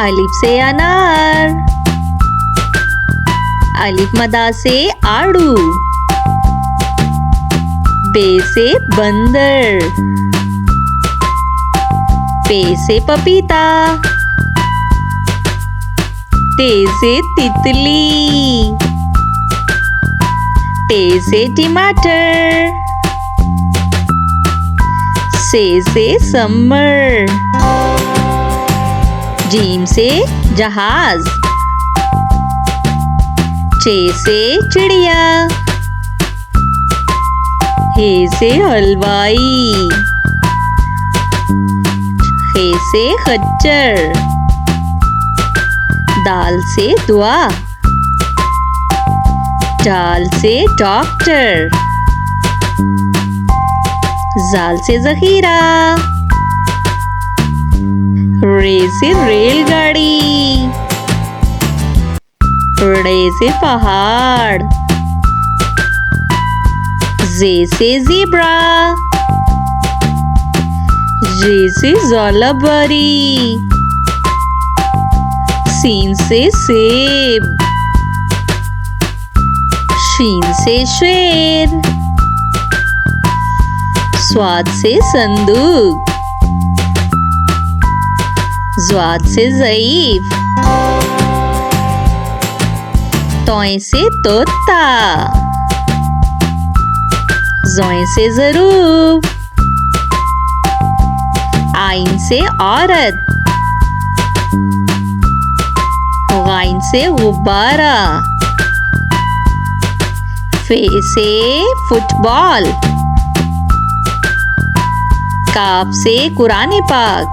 अलिफ से अनार, अलिफ मदा से आड़ू, बे से बंदर, पे से पपीता, ते से तितली, टे से टमाटर, से समर, जीम से जहाज, चे से चिड़िया, हे से हलवाई, खे से खच्चर, दाल से दुआ, डाल से डॉक्टर, जाल से जखीरा, रे से रेलगाड़ी, रे से पहाड़, जे से ज़ेब्रा, जे से ज़ोलाबारी, सीन से सेब, शीन से शेर, स्वाद से संदूक, ज़्वाद से ज़ईफ, तोय से तोता, ज़ोय से ज़रूब, आइन से औरत, गाइन से गुब्बारा, फे से फुटबॉल, काफ से कुरान पाक,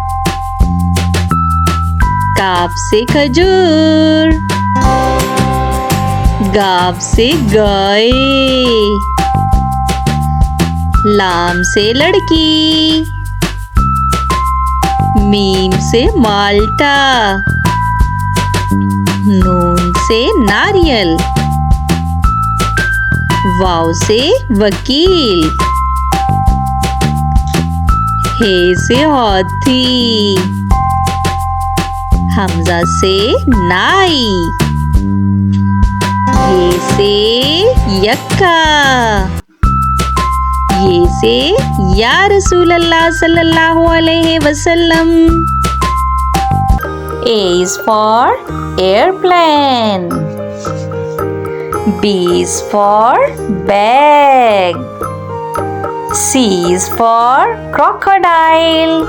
काफ से खजूर, गाफ से गाय, लाम से लड़की, मीम से माल्टा, नून से नारियल, वाव से वकील, हे से हाथी, हमजा से नाई, ये से यक्का, ये से या रसूल अल्लाह सल्लल्लाहु अलैहि वसल्लम। A is for airplane, B is for bag, C is for crocodile,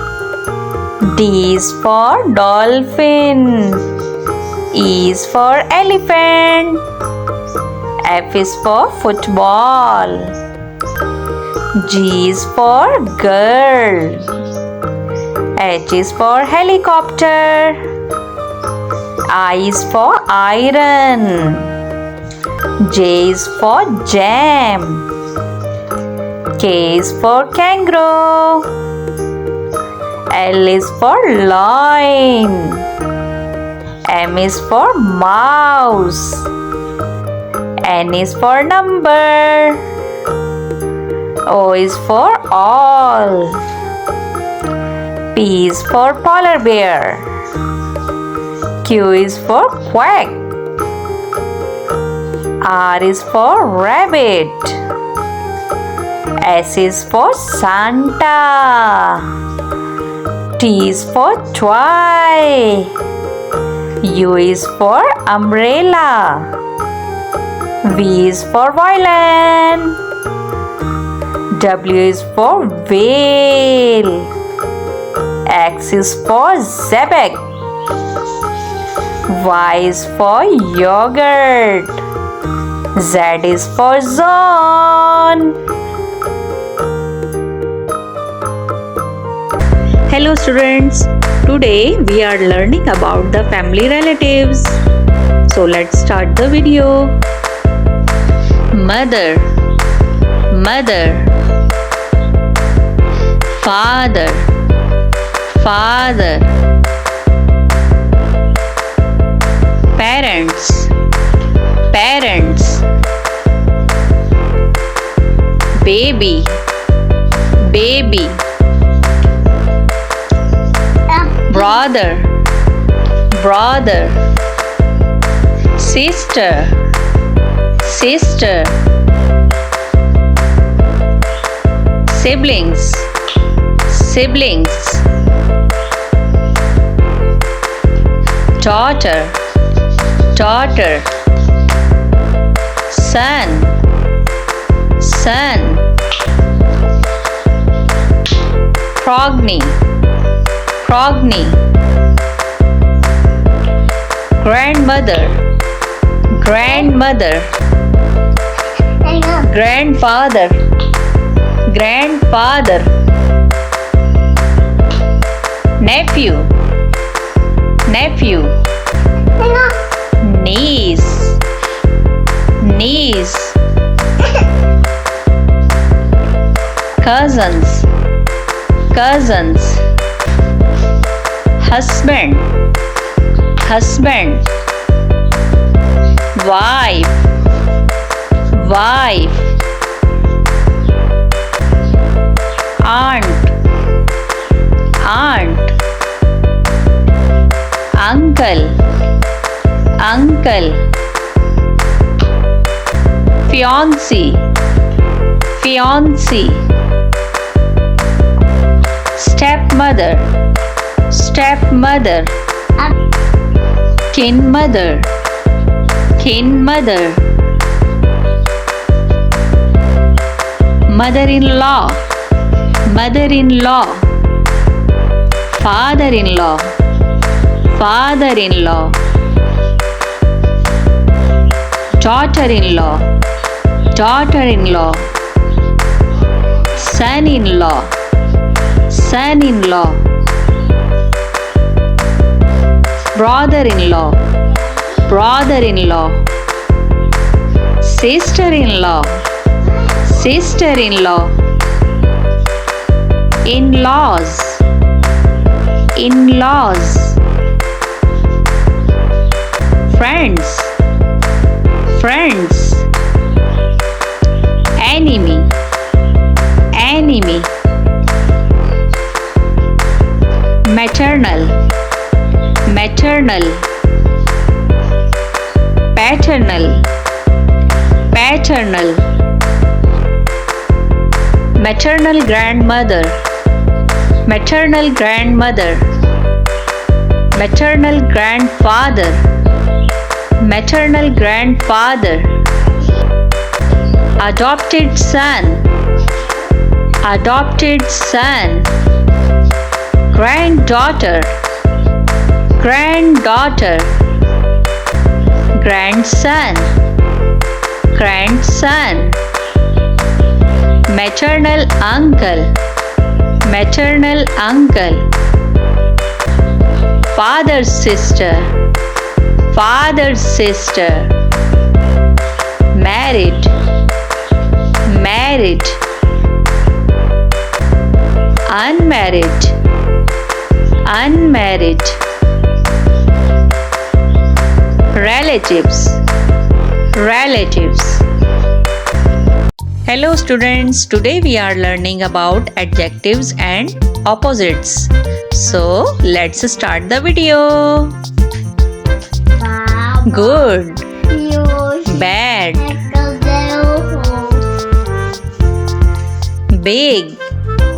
D is for dolphin, E is for elephant, F is for football, G is for girl, H is for helicopter, I is for iron, J is for jam, K is for kangaroo, L is for lion, M is for mouse, N is for number, O is for all, P is for polar bear, Q is for quack, R is for rabbit, S is for Santa, T is for toy, U is for umbrella, V is for violin, W is for whale, X is for zebek, Y is for yogurt, Z is for zone. Hello students, today we are learning about the family relatives. So let's start the video. Mother, mother. Father, father. Parents, parents. Baby, baby. Brother, brother, sister, sister, siblings, siblings, daughter, daughter, son, son, progeny, progeny, grandmother, grandmother, grandfather, grandfather, nephew, nephew, niece, niece, cousins, cousins, husband, husband, wife, wife, aunt, aunt, uncle, uncle, fiancé, fiancé, stepmother, stepmother, kin mother, kin mother, mother-in-law, mother-in-law, father-in-law, father-in-law, daughter-in-law, daughter-in-law, son-in-law, son-in-law, brother-in-law, brother-in-law, sister-in-law, sister-in-law, in-laws, in-laws, friends, friends, enemy, enemy, maternal, maternal, paternal, paternal, maternal grandmother, maternal grandmother, maternal grandfather, maternal grandfather, adopted son, adopted son, granddaughter, granddaughter, grandson, grandson, maternal uncle, maternal uncle, father's sister, father's sister, married, married, unmarried, unmarried, relatives, relatives. Hello students, today we are learning about adjectives and opposites. So let's start the video. Good, bad, big,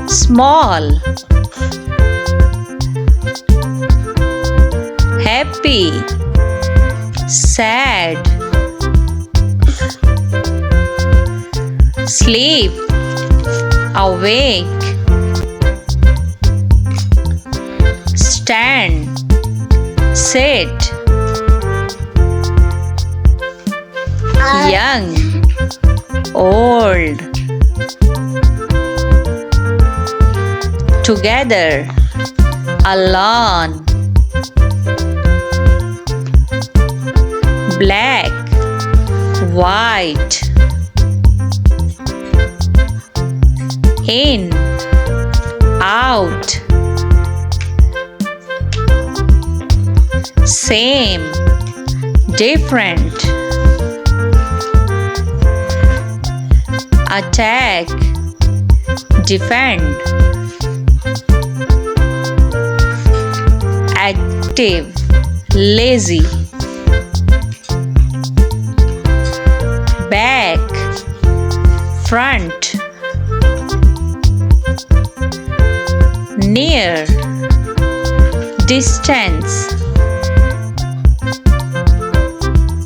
small, happy, sad, sleep, awake, stand, sit, young, old, together, alone, black, white, in, out, same, different, attack, defend, active, lazy. Back, front. Near, distance.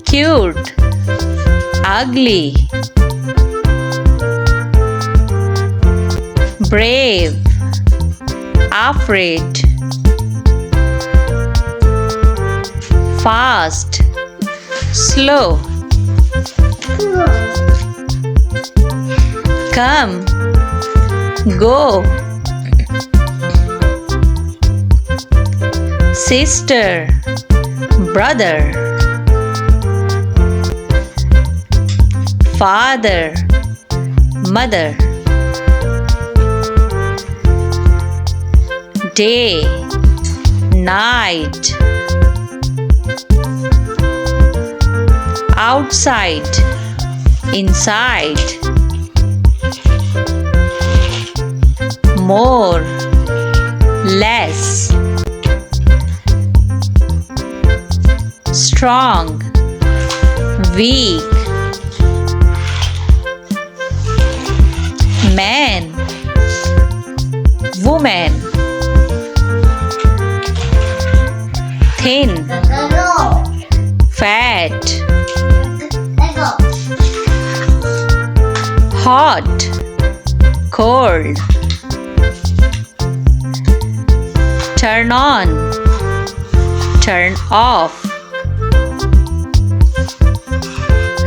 Cute, ugly. Brave, afraid. Fast, slow. Come, go. Sister, brother. Father, mother. Day, night. Outside, inside. More, less. Strong, weak. Man, woman. Thin, fat. Hot, cold. Turn on, turn off.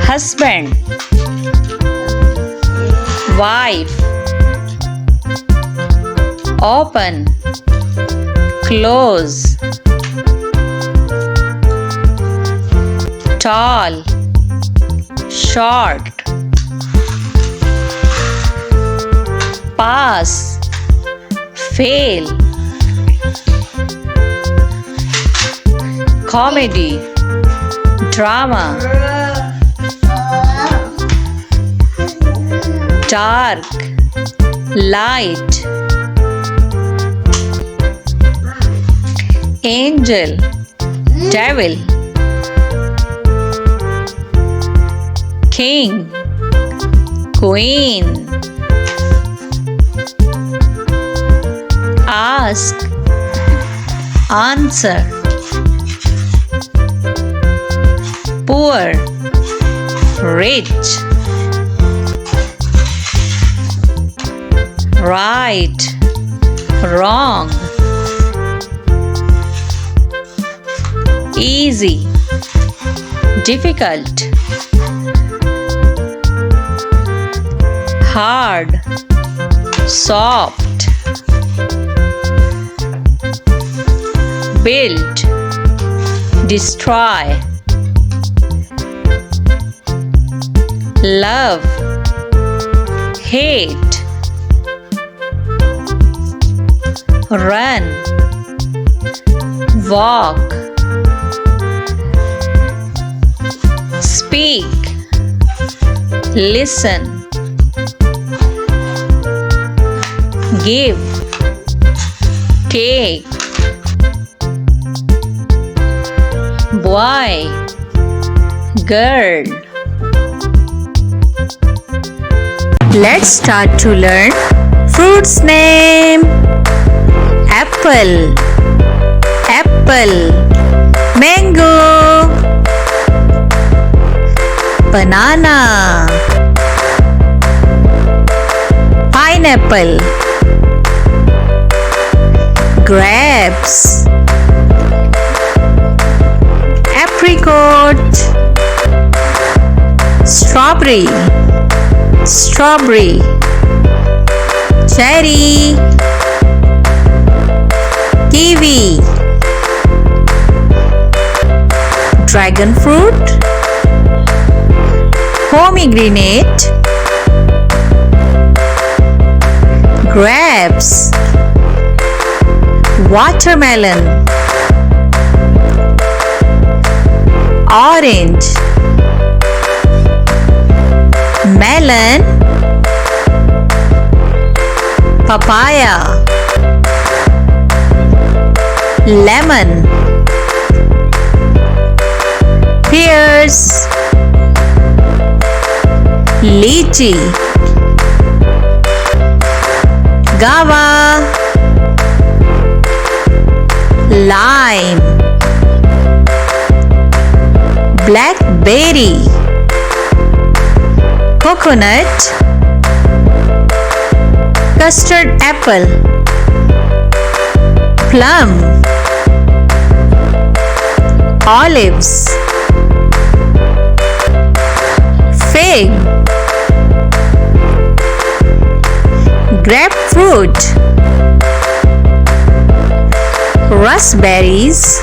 Husband, wife. Open, close. Tall, short. Pass, fail. Comedy, drama. Dark, light. Angel, devil. King, queen. Ask, answer. Poor, rich. Right, wrong. Easy, difficult. Hard, soft. Build, destroy. Love, hate. Run, walk. Speak, listen. Give, take. Boy, girl. Let's start to learn fruits name. Apple, apple. Mango, banana. Pineapple, grapes. Apricot, strawberry, strawberry. Cherry, kiwi. Dragon fruit, pomegranate. Grapes, watermelon. Orange, melon. Papaya, lemon. flowers. Lychee, guava, lime, blackberry, coconut, custard apple, plum, olives, fig, grapefruit, raspberries,